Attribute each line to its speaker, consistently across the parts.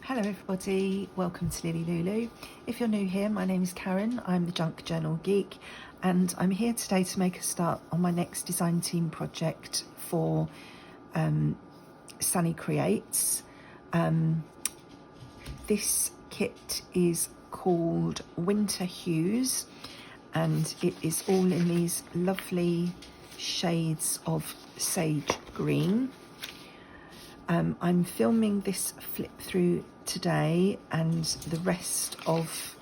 Speaker 1: Hello everybody, welcome to LilyLuLou. If you're new here, my name is Karen, I'm the Junk Journal Geek, and I'm here today to make a start on my next design team project for Sunny Creates. This kit is called Winter Hues, and it is all in these lovely shades of sage green. I'm filming this flip through today, and the rest of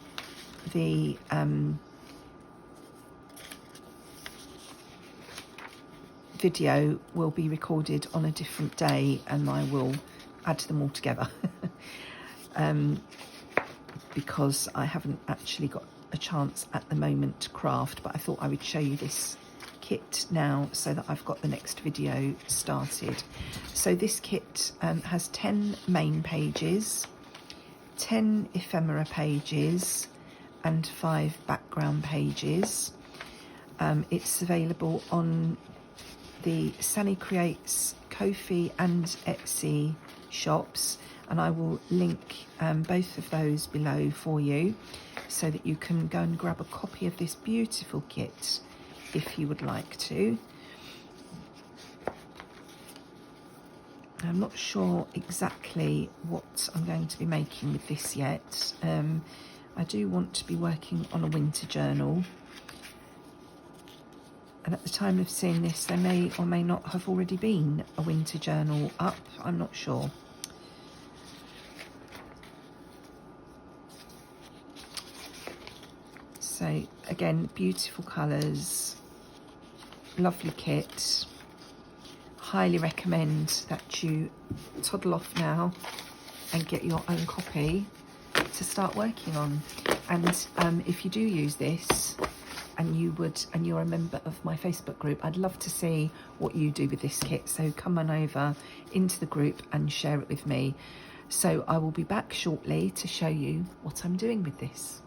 Speaker 1: the video will be recorded on a different day, and I will add them all together because I haven't actually got a chance at the moment to craft, but I thought I would show you this kit now so that I've got the next video started. So this kit has 10 main pages, 10 ephemera pages and 5 background pages. It's available on the Sunny Creates Kofi and Etsy shops, and I will link both of those below for you so that you can go and grab a copy of this beautiful kit if you would like to. I'm not sure exactly what I'm going to be making with this yet. I do want to be working on a winter journal, and at the time of seeing this there may or may not have already been a winter journal up, I'm not sure. So again, beautiful colours, lovely kit. Highly recommend that you toddle off now and get your own copy to start working on. And if you do use this and you're a member of my Facebook group, I'd love to see what you do with this kit. So come on over into the group and share it with me. So I will be back shortly to show you what I'm doing with this.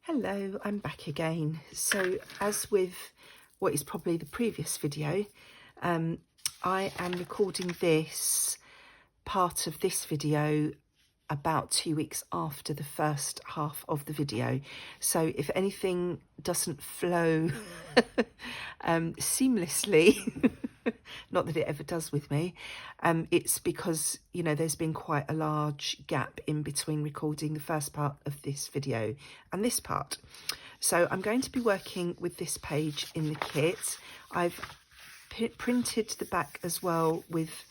Speaker 1: Hello, I'm back again. So as with what is probably the previous video, I am recording this part of this video about 2 weeks after the first half of the video. So if anything doesn't flow seamlessly, not that it ever does with me, it's because, you know, there's been quite a large gap in between recording the first part of this video and this part. So I'm going to be working with this page in the kit. I've printed the back as well with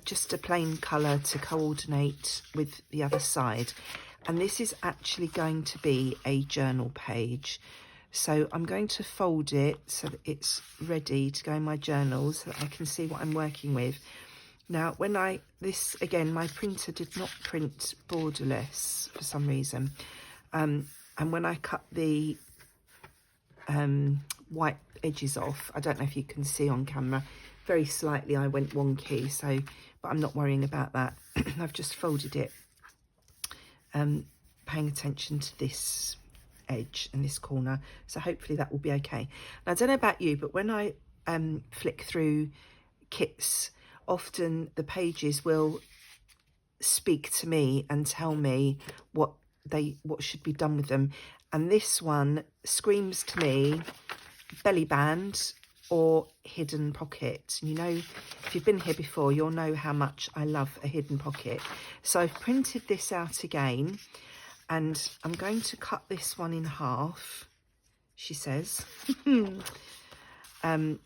Speaker 1: just a plain colour to coordinate with the other side. And this is actually going to be a journal page. So I'm going to fold it so that it's ready to go in my journal so that I can see what I'm working with. Now, when again, my printer did not print borderless for some reason. And when I cut the white edges off, I don't know if you can see on camera, very slightly I went wonky, so, but I'm not worrying about that. I've just folded it, paying attention to this edge and this corner, so hopefully that will be okay. Now, I don't know about you, but when I flick through kits, often the pages will speak to me and tell me what should be done with them, and this one screams to me belly band or hidden pocket. You know, if you've been here before, you'll know how much I love a hidden pocket. So I've printed this out again, and I'm going to cut this one in half, she says, and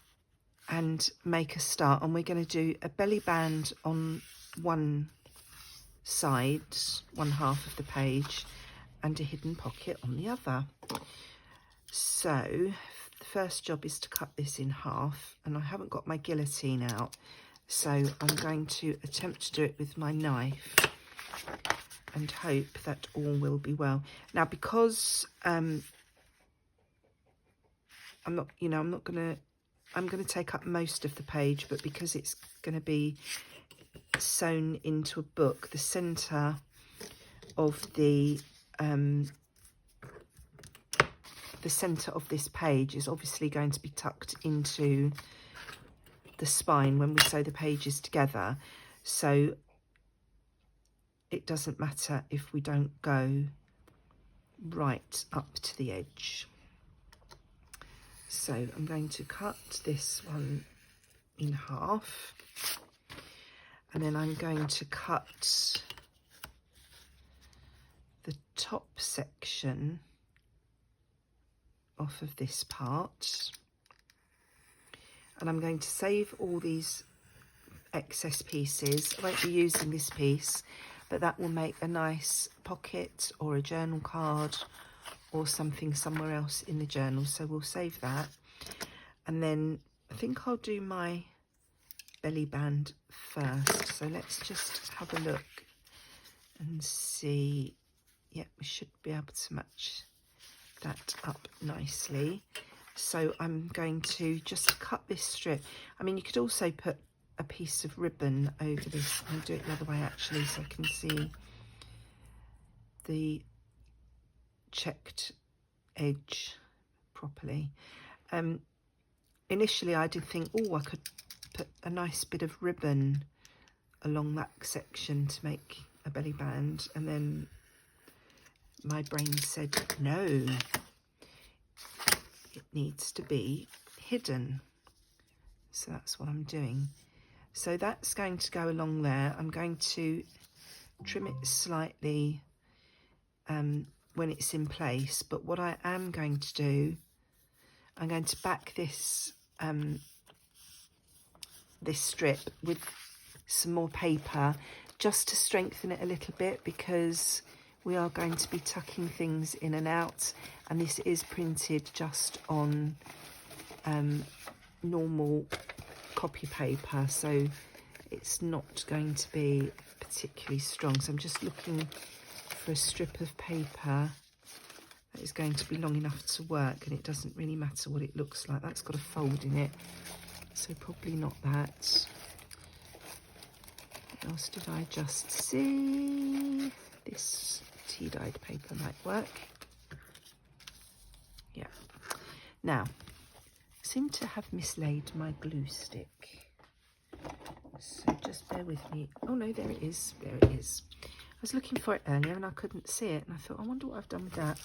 Speaker 1: make a start. And we're going to do a belly band on one side, one half of the page, and a hidden pocket on the other. So the first job is to cut this in half, and I haven't got my guillotine out, so I'm going to attempt to do it with my knife and hope that all will be well. Now, because I'm going to take up most of the page, but because it's going to be sewn into a book, the center of the center of this page is obviously going to be tucked into the spine when we sew the pages together. So it doesn't matter if we don't go right up to the edge. So I'm going to cut this one in half, and then I'm going to cut the top section off of this part, and I'm going to save all these excess pieces. I won't be using this piece, but that will make a nice pocket or a journal card or something somewhere else in the journal, so we'll save that. And then I think I'll do my belly band first, so let's just have a look and see. Yeah, we should be able to match that up nicely. So I'm going to just cut this strip. I mean, you could also put a piece of ribbon over this. I'll do it the other way actually, so I can see the checked edge properly. Initially I did think, oh, I could put a nice bit of ribbon along that section to make a belly band, and then my brain said no, it needs to be hidden. So that's what I'm doing. So that's going to go along there. I'm going to trim it slightly when it's in place, but what I am going to do, I'm going to back this this strip with some more paper just to strengthen it a little bit, because we are going to be tucking things in and out, and this is printed just on normal copy paper, so it's not going to be particularly strong. So I'm just looking for a strip of paper that is going to be long enough to work, and it doesn't really matter what it looks like. That's got a fold in it, so probably not that. What else did I just see? This tea-dyed paper might work. Yeah. Now, I seem to have mislaid my glue stick, so just bear with me. Oh no, there it is. There it is. I was looking for it earlier and I couldn't see it, and I thought, I wonder what I've done with that.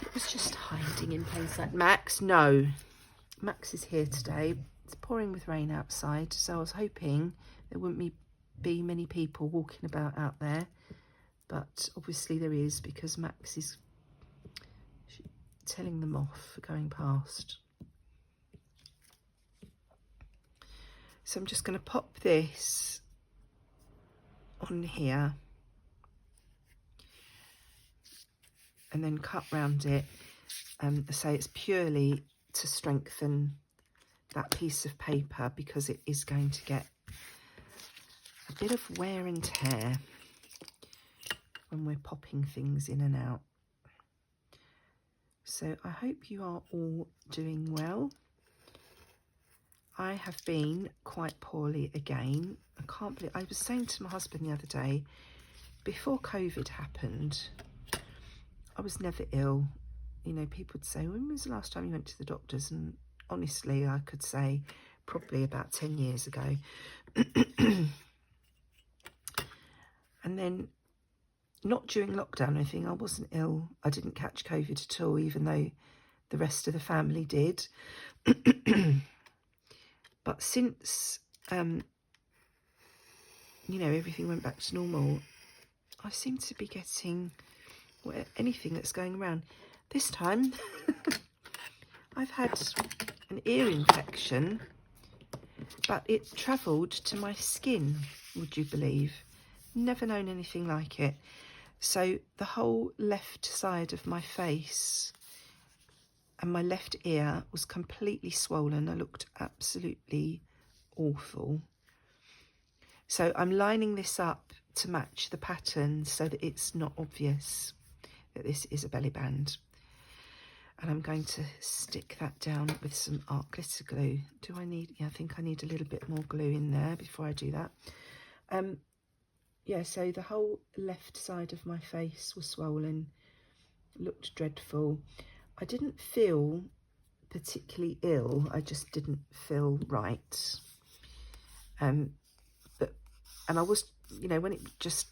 Speaker 1: It was just hiding in plain sight. Max, no. Max is here today. It's pouring with rain outside, so I was hoping there wouldn't be many people walking about out there, but obviously there is, because Max is telling them off for going past. So I'm just going to pop this on here and then cut round it, say it's purely to strengthen that piece of paper, because it is going to get a bit of wear and tear when we're popping things in and out. So I hope you are all doing well. I have been quite poorly again. I can't believe, I was saying to my husband the other day, before COVID happened, I was never ill. You know, people would say, when was the last time you went to the doctors? And honestly, I could say probably about 10 years ago. And then, not during lockdown or anything, I wasn't ill. I didn't catch COVID at all, even though the rest of the family did. But since, you know, everything went back to normal, I seem to be getting anything that's going around. This time, I've had an ear infection, but it travelled to my skin, would you believe? Never known anything like it. So the whole left side of my face and my left ear was completely swollen. I looked absolutely awful. So I'm lining this up to match the pattern so that it's not obvious that this is a belly band. And I'm going to stick that down with some art glitter glue. Do I need, yeah, I think I need a little bit more glue in there before I do that. Yeah, so the whole left side of my face was swollen, looked dreadful. I didn't feel particularly ill, I just didn't feel right. But And I was, you know, when it just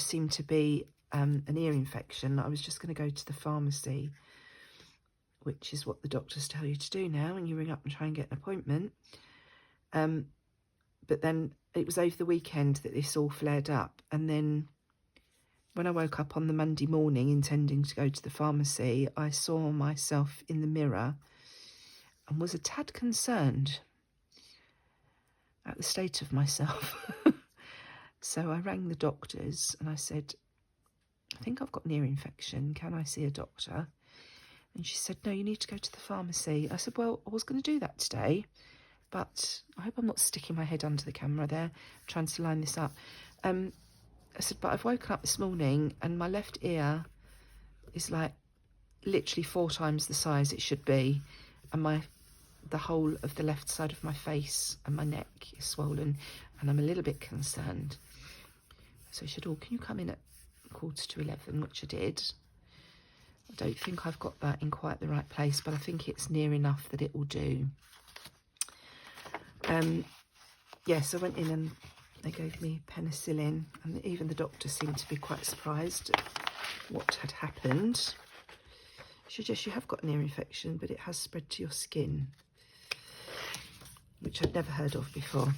Speaker 1: seemed to be an ear infection, I was just going to go to the pharmacy, which is what the doctors tell you to do now, and you ring up and try and get an appointment. But then it was over the weekend that this all flared up, and then when I woke up on the Monday morning intending to go to the pharmacy, I saw myself in the mirror and was a tad concerned at the state of myself. So I rang the doctors and I said, I think I've got an ear infection. Can I see a doctor? And she said, no, you need to go to the pharmacy. I said, well, I was going to do that today, but I hope I'm not sticking my head under the camera there, trying to line this up. I said, but I've woken up this morning and my left ear is like literally 4 times the size it should be. And the whole of the left side of my face and my neck is swollen, and I'm a little bit concerned. So she said, oh, can you come in at 11:15, which I did. I don't think I've got that in quite the right place, but I think it's near enough that it will do. Yes, I went in and they gave me penicillin, and even the doctor seemed to be quite surprised at what had happened. She suggests you have got an ear infection, but it has spread to your skin, which I'd never heard of before.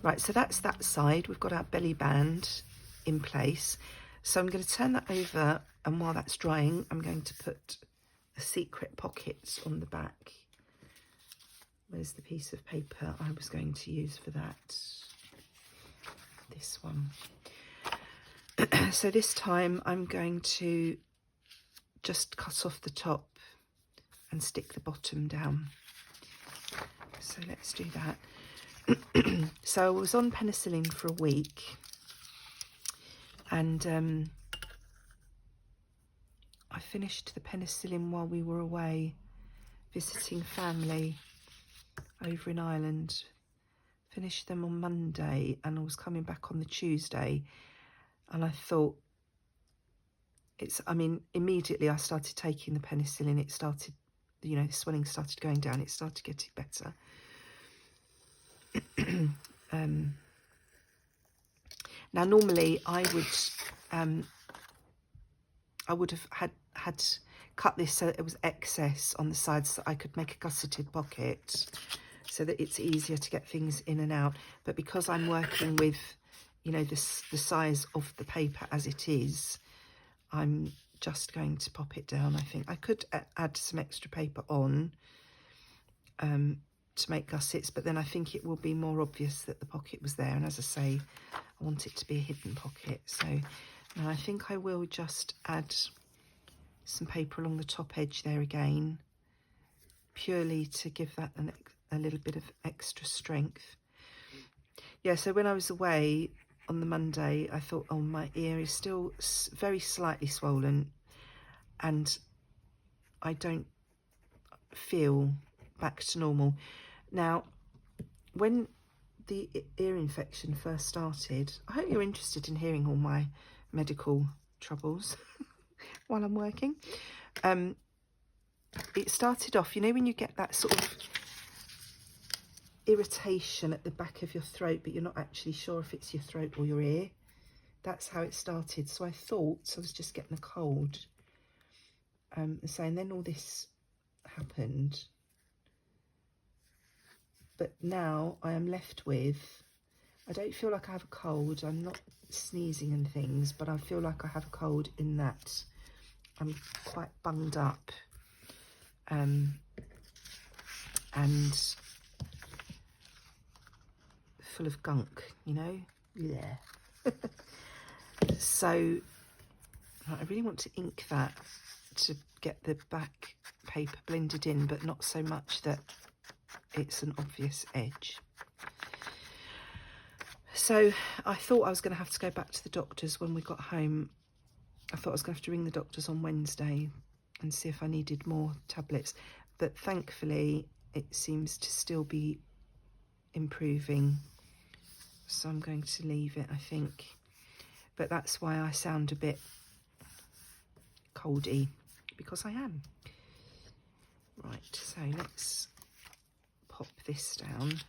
Speaker 1: Right, so that's that side. We've got our belly band in place. So I'm going to turn that over, and while that's drying, I'm going to put a secret pocket on the back. Where's the piece of paper I was going to use for that? This one. So this time I'm going to just cut off the top and stick the bottom down. So let's do that. So I was on penicillin for a week, and I finished the penicillin while we were away visiting family over in Ireland. Finished them on Monday, and I was coming back on the Tuesday, and I thought, immediately I started taking the penicillin. It started, you know, the swelling started going down. It started getting better. Now, normally I would have had cut this so that it was excess on the sides, so I could make a gusseted pocket so that it's easier to get things in and out. But because I'm working with, you know, the size of the paper as it is, I'm just going to pop it down. I think I could add some extra paper on to make gussets, but then I think it will be more obvious that the pocket was there. And as I say, I want it to be a hidden pocket. So now I think I will just add some paper along the top edge there again, purely to give that a little bit of extra strength. Yeah, so when I was away on the Monday, I thought, oh, my ear is still very slightly swollen, and I don't feel back to normal. Now, when the ear infection first started, I hope you're interested in hearing all my medical troubles while I'm working. It started off, you know, when you get that sort of irritation at the back of your throat, but you're not actually sure if it's your throat or your ear. That's how it started. So I thought I was just getting a cold. And then all this happened. But now I am left with, I don't feel like I have a cold. I'm not sneezing and things, but I feel like I have a cold in that I'm quite bunged up. And full of gunk, you know? Yeah. So I really want to ink that to get the back paper blended in, but not so much that it's an obvious edge. So I thought I was going to have to go back to the doctors when we got home. I thought I was going to have to ring the doctors on Wednesday and see if I needed more tablets, but thankfully it seems to still be improving, so I'm going to leave it, I think. But that's why I sound a bit coldy, because I am. Right, so let's pop this down.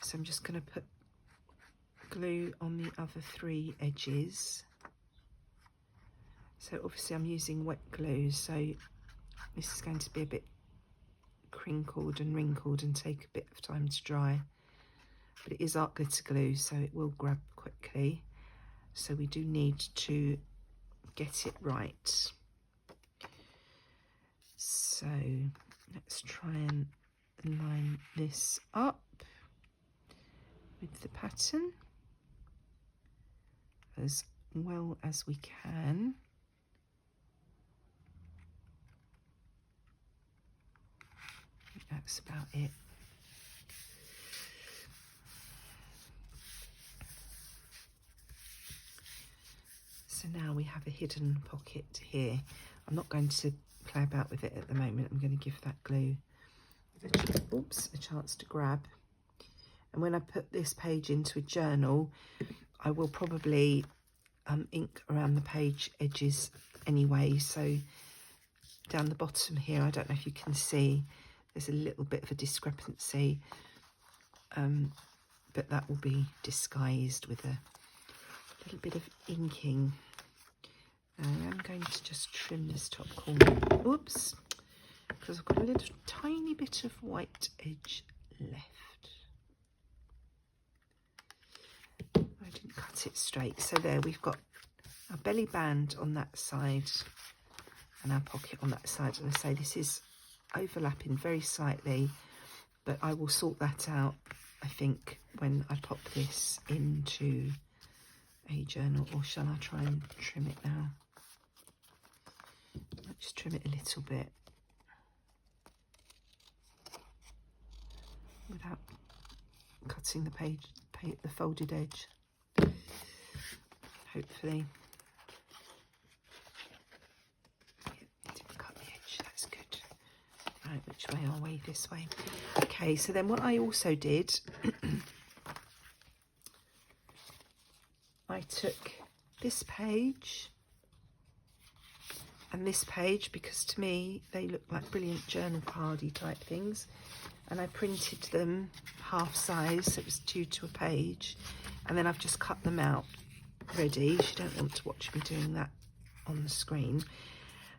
Speaker 1: So So I'm just going to put glue on the other 3 edges. So obviously I'm using wet glue, so this is going to be a bit crinkled and wrinkled and take a bit of time to dry. But it is art glitter glue, so it will grab quickly. So we do need to get it right. So let's try and line this up with the pattern as well as we can. I think that's about it. So now we have a hidden pocket here. I'm not going to play about with it at the moment. I'm going to give that glue a chance to grab. And when I put this page into a journal, I will probably ink around the page edges anyway. So down the bottom here, I don't know if you can see, there's a little bit of a discrepancy, but that will be disguised with a little bit of inking. I'm going to just trim this top corner. Oops, because I've got a little tiny bit of white edge left. I didn't cut it straight. So there, we've got our belly band on that side and our pocket on that side. And I say this is overlapping very slightly, but I will sort that out, I think, when I pop this into a journal. Or shall I try and trim it now? I'll just trim it a little bit without cutting the the folded edge. Hopefully. Didn't cut the edge, that's good. Right, which way are we? This way. Okay, so then what I also did, I took this page and this page, because to me they look like brilliant journal cardy type things, and I printed them half size, so it was 2 to a page, and then I've just cut them out ready. You don't want to watch me doing that on the screen.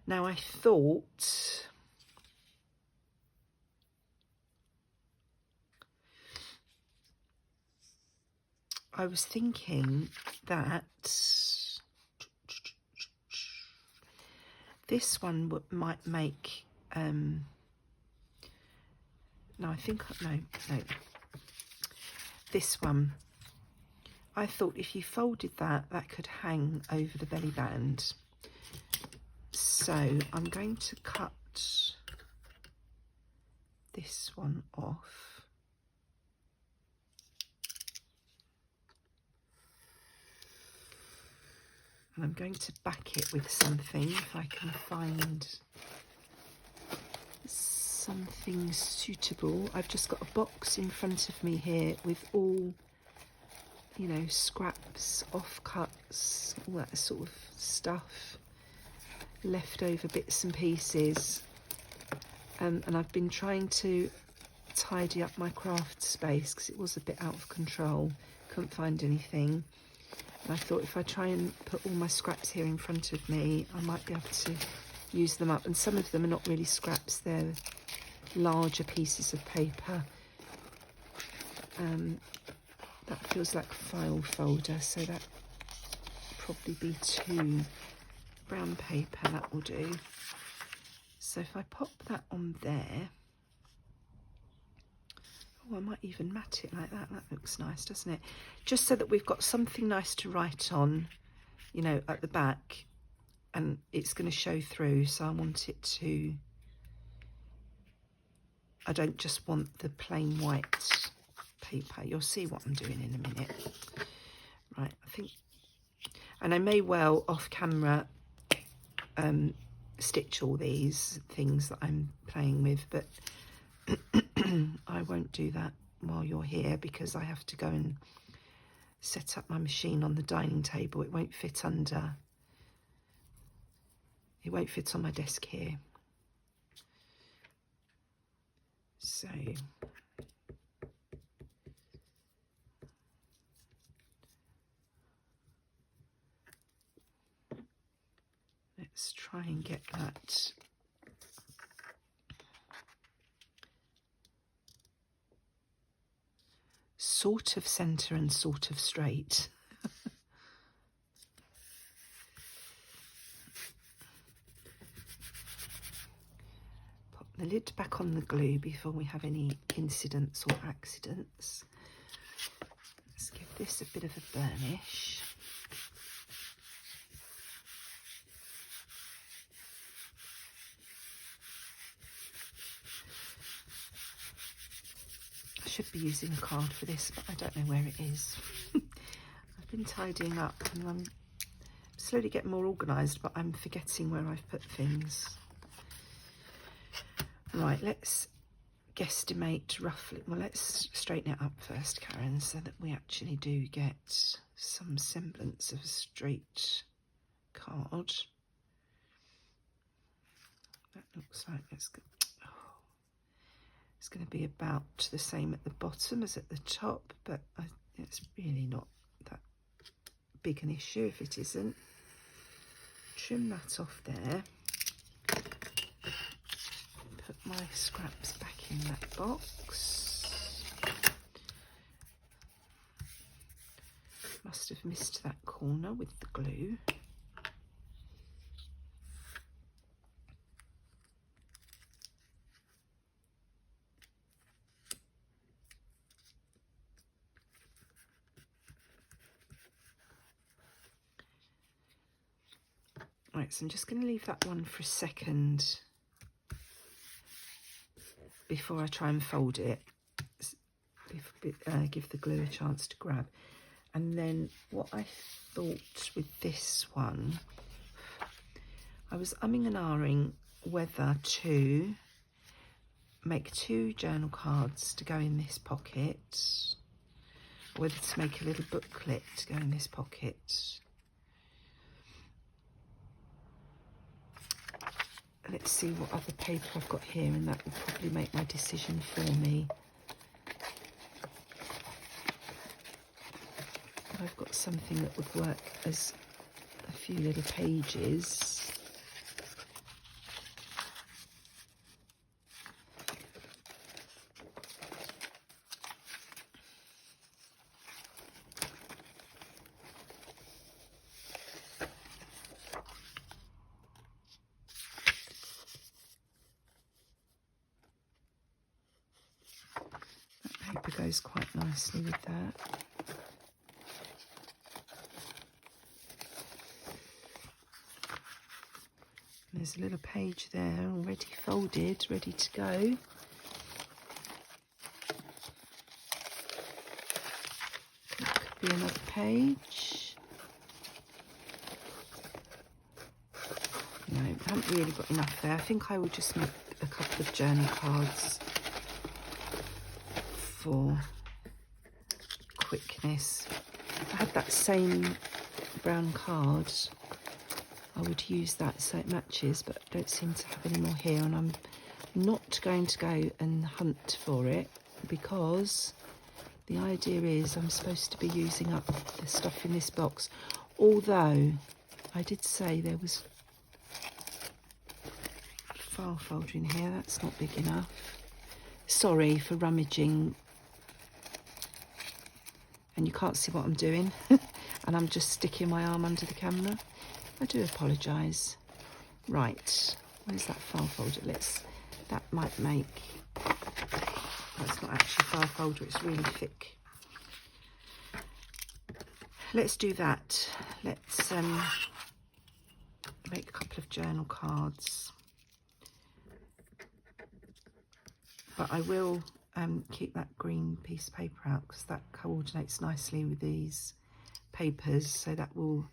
Speaker 1: Now I thought I was thinking that this one might make, no, I think, no, this one, I thought if you folded that, that could hang over the belly band. So I'm going to cut this one off. And I'm going to back it with something, if I can find something suitable. I've just got a box in front of me here with all, you know, scraps, offcuts, all that sort of stuff, leftover bits and pieces. And I've been trying to tidy up my craft space because it was a bit out of control. Couldn't find anything. And I thought if I try and put all my scraps here in front of me, I might be able to use them up. And some of them are not really scraps, they're larger pieces of paper. That feels like a file folder, so that probably be 2 brown paper, that will do. So if I pop that on there, oh, I might even mat it like that. That looks nice, doesn't it? Just so that we've got something nice to write on, you know, at the back, and it's going to show through. So I want it to, I don't just want the plain white paper. You'll see what I'm doing in a minute. Right, I think, and I may well off camera stitch all these things that I'm playing with, but I won't do that while you're here because I have to go and set up my machine on the dining table. It won't fit under, it won't fit on my desk here. So let's try and get that sort of centre and sort of straight. Pop the lid back on the glue before we have any incidents or accidents. Let's give this a bit of a burnish. I should be using a card for this, but I don't know where it is. I've been tidying up and I'm slowly getting more organised, but I'm forgetting where I've put things. Right, let's guesstimate roughly. Well, let's straighten it up first, Karen, so that we actually do get some semblance of a straight card. That looks like it's going to be about the same at the bottom as at the top, but it's really not that big an issue if it isn't. Trim that off there. Put my scraps back in that box. Must have missed that corner with the glue. Right, so I'm just going to leave that one for a second before I try and fold it, give the glue a chance to grab. And then what I thought with this one, I was umming and ahhing whether to make 2 journal cards to go in this pocket, or whether to make a little booklet to go in this pocket. Let's see what other paper I've got here, and that will probably make my decision for me. I've got something that would work as a few little pages. That paper goes quite nicely with that. There's a little page there already folded, ready to go. That could be another page. No, I haven't really got enough there. I think I will just make a couple of journal cards for quickness. If I had that same brown card, I would use that so it matches, but I don't seem to have any more here, and I'm not going to go and hunt for it because the idea is I'm supposed to be using up the stuff in this box, although I did say there was a file folder in here. That's not big enough. Sorry for rummaging, and you can't see what I'm doing and I'm just sticking my arm under the camera. I do apologise. Right, where's that file folder? That might make, that's not actually a file folder, it's really thick. Let's do that. Let's make a couple of journal cards. But I will keep that green piece of paper out because that coordinates nicely with these papers, so that will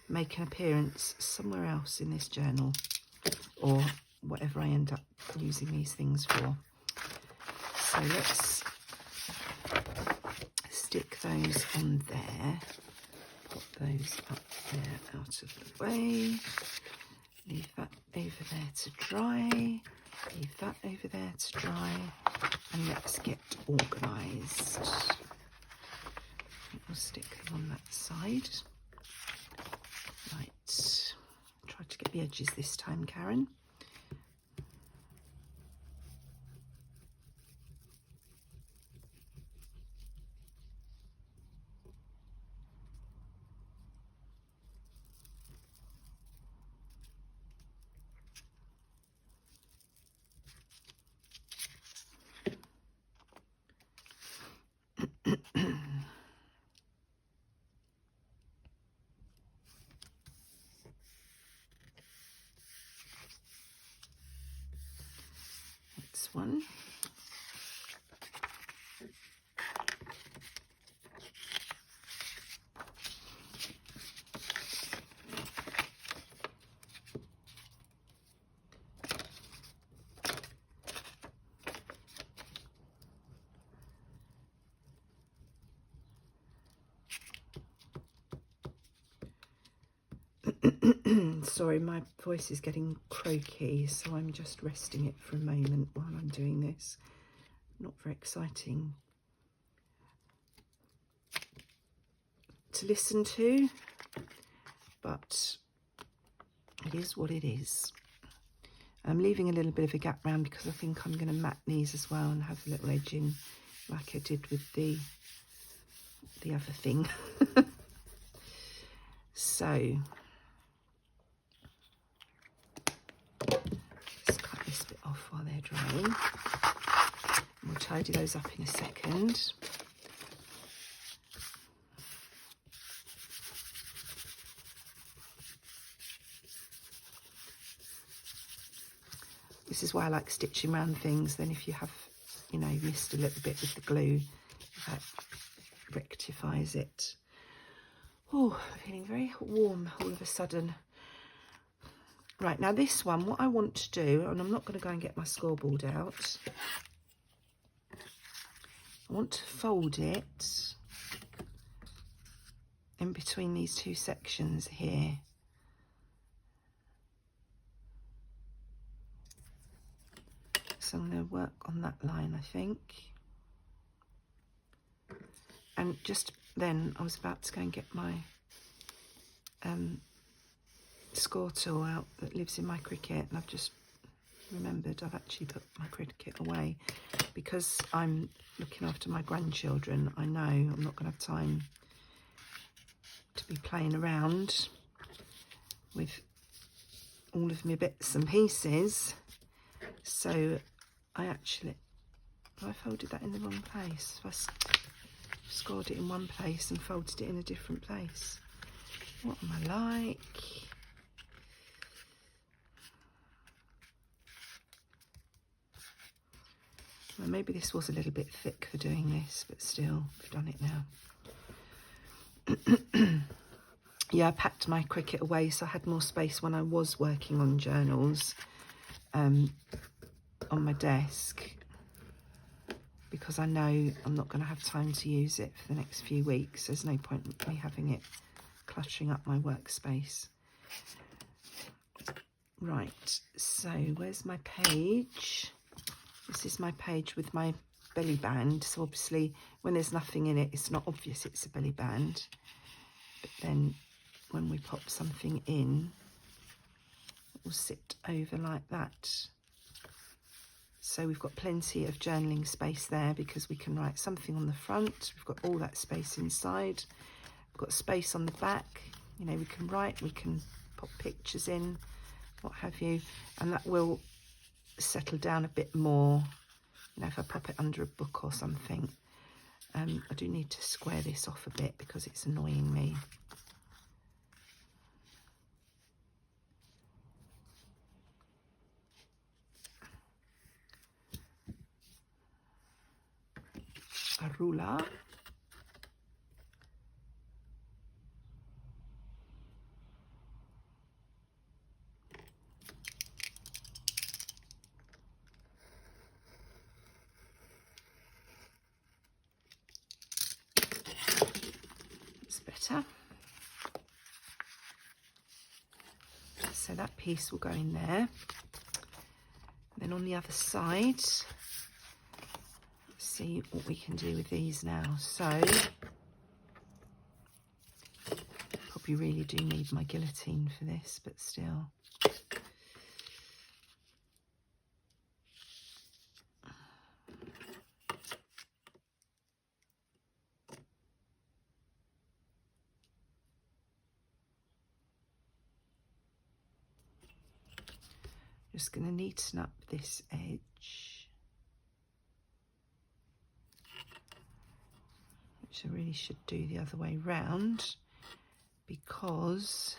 Speaker 1: make an appearance somewhere else in this journal, or whatever I end up using these things for. So let's stick those on there, put those up there out of the way, leave that over there to dry, leave that over there to dry, and let's get organised. We'll stick them on that side. Right, try to get the edges this time, Karen. Next one. Sorry, my voice is getting croaky, so I'm just resting it for a moment while I'm doing this. Not very exciting to listen to, but it is what it is. I'm leaving a little bit of a gap round because I think I'm going to mat these as well and have a little edging like I did with the other thing. So just cut this bit off while they're drying. We'll tidy those up in a second. This is why I like stitching around things. Then if you have, you know, missed a little bit with the glue, that rectifies it. Oh, feeling very warm all of a sudden. Right, now this one, what I want to do, and I'm not going to go and get my scoreboard out. I want to fold it in between these two sections here. So I'm going to work on that line, I think. And just then I was about to go and get my score tool out that lives in my Cricut, and I've just remembered I've actually put my Cricut away because I'm looking after my grandchildren. I know I'm not going to have time to be playing around with all of my bits and pieces, so I actually, I folded that in the wrong place. I scored it in one place and folded it in a different place. What am I like? Well, maybe this was a little bit thick for doing this, but still, we've done it now. Yeah, I packed my Cricut away so I had more space when I was working on journals on my desk, because I know I'm not going to have time to use it for the next few weeks. There's no point in me having it cluttering up my workspace. Right, so where's my page? This is my page with my belly band. So obviously when there's nothing in it, it's not obvious it's a belly band. But then when we pop something in, it will sit over like that. So we've got plenty of journaling space there because we can write something on the front. We've got all that space inside. We've got space on the back. You know, we can write, we can pop pictures in, what have you. And that will settle down a bit more, you know, if I pop it under a book or something. I do need to square this off a bit because it's annoying me. A ruler. It's better. So that piece will go in there. Then on the other side, see what we can do with these now. So probably really do need my guillotine for this, but still. Just going to neaten up this edge, which I really should do the other way round, because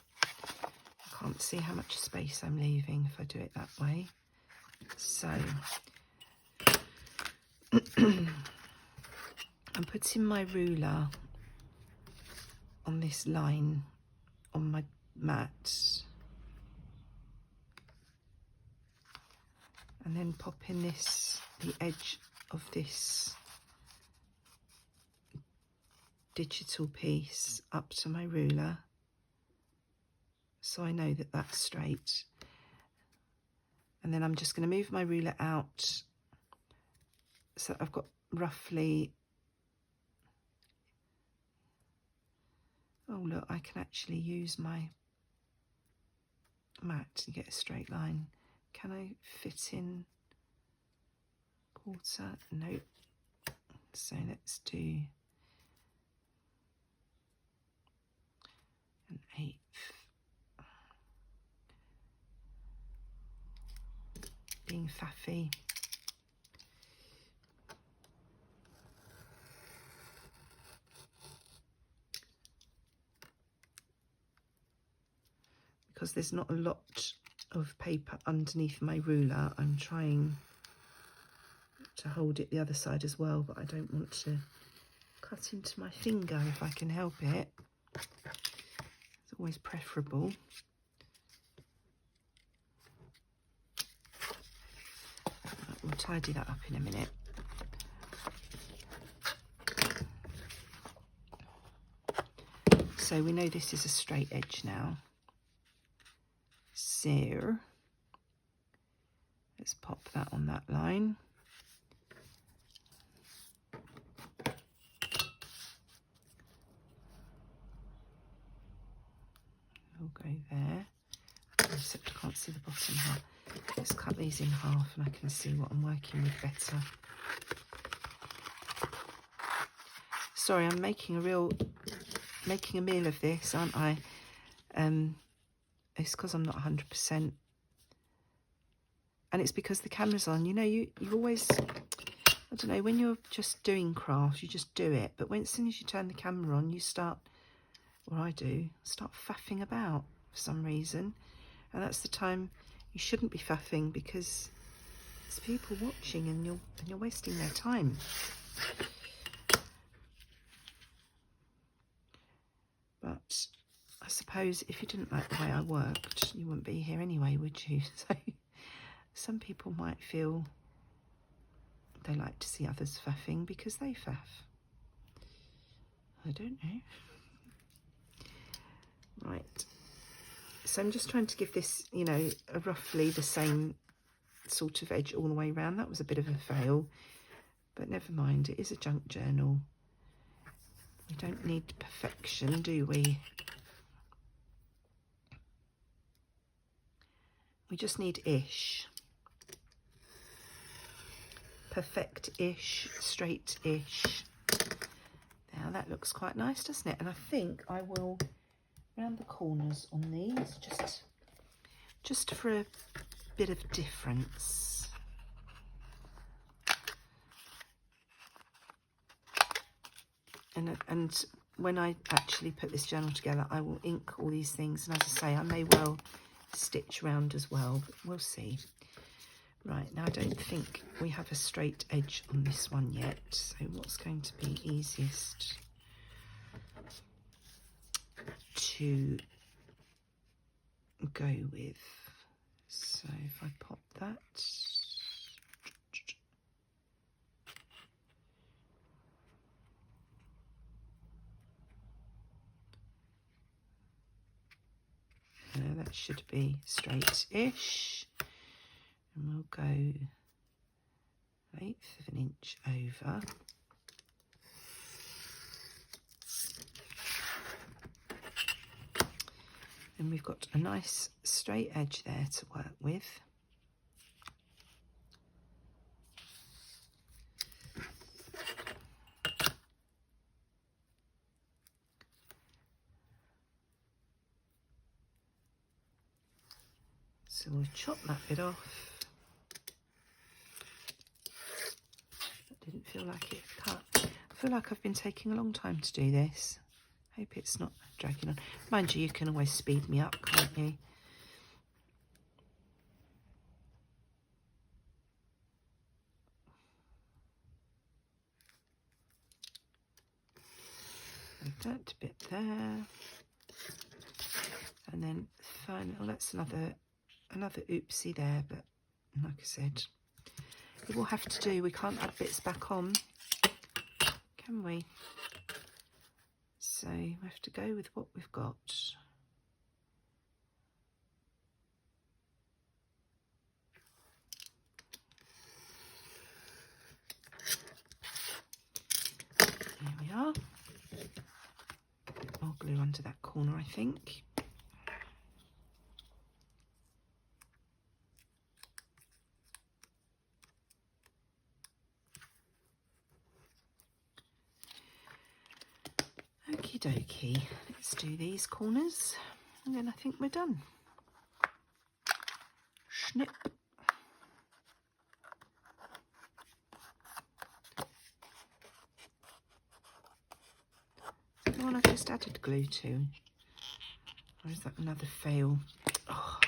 Speaker 1: I can't see how much space I'm leaving if I do it that way. So I'm putting my ruler on this line on my mat, and then popping the edge of this digital piece up to my ruler, so I know that that's straight. And then I'm just going to move my ruler out so I've got roughly, oh look, I can actually use my mat to get a straight line. Can I fit in quarter? Nope. So let's do an eighth. Being faffy. Because there's not a lot of paper underneath my ruler, I'm trying to hold it the other side as well, but I don't want to cut into my finger if I can help it. It's always preferable. We'll tidy that up in a minute. So we know this is a straight edge now. So let's pop that on that line. We'll go there. Except I can't see the bottom half. Let's cut these in half and I can see what I'm working with better. Sorry, I'm making a meal of this, aren't I? It's because I'm not 100%. And it's because the camera's on. You know, you always, I don't know, when you're just doing craft, you just do it. But as soon as you turn the camera on, you start, or I do, start faffing about for some reason. And that's the time you shouldn't be faffing, because there's people watching and you're wasting their time. But I suppose if you didn't like the way I worked, you wouldn't be here anyway, would you? So some people might feel they like to see others faffing because they faff. I don't know. Right. So I'm just trying to give this, you know, roughly the same sort of edge all the way around. That was a bit of a fail, but never mind. It is a junk journal. We don't need perfection, do we? We just need ish. Perfect-ish, straight-ish. Now that looks quite nice, doesn't it? And I think I will round the corners on these, just for a bit of difference. And when I actually put this journal together, I will ink all these things, and as I say, I may well stitch round as well, but we'll see. Right, now I don't think we have a straight edge on this one yet, so what's going to be easiest to go with? So if I pop that, that should be straight-ish, and we'll go 1/8 of an inch over. And we've got a nice straight edge there to work with. So we'll chop that bit off. That didn't feel like it cut. I feel like I've been taking a long time to do this. Hope it's not dragging on. Mind you, you can always speed me up, can't you? Like that bit there. And then finally, oh, that's another oopsie there, but like I said, we will have to do, we can't add bits back on, can we? So we have to go with what we've got. There we are. More glue under that corner, I think. Okie dokie, let's do these corners and then I think we're done. Snip. The one I've just added glue to, or is that another fail? Oh.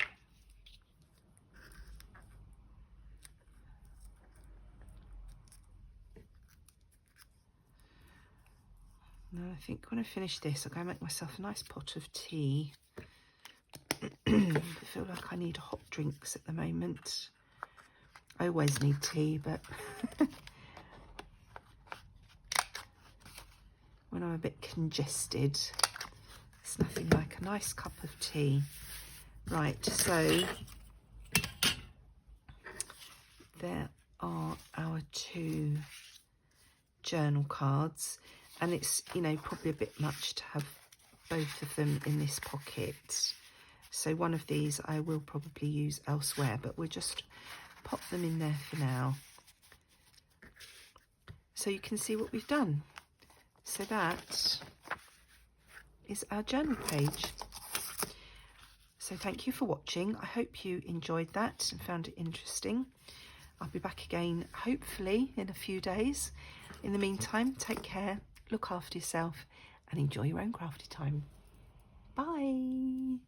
Speaker 1: No, I think when I finish this, I'll go make myself a nice pot of tea. I feel like I need hot drinks at the moment. I always need tea, but when I'm a bit congested, it's nothing like a nice cup of tea. Right, so there are our 2 journal cards. And it's, you know, probably a bit much to have both of them in this pocket. So one of these I will probably use elsewhere, but we'll just pop them in there for now. So you can see what we've done. So that is our journal page. So thank you for watching. I hope you enjoyed that and found it interesting. I'll be back again, hopefully, in a few days. In the meantime, take care. Look after yourself and enjoy your own crafty time. Bye.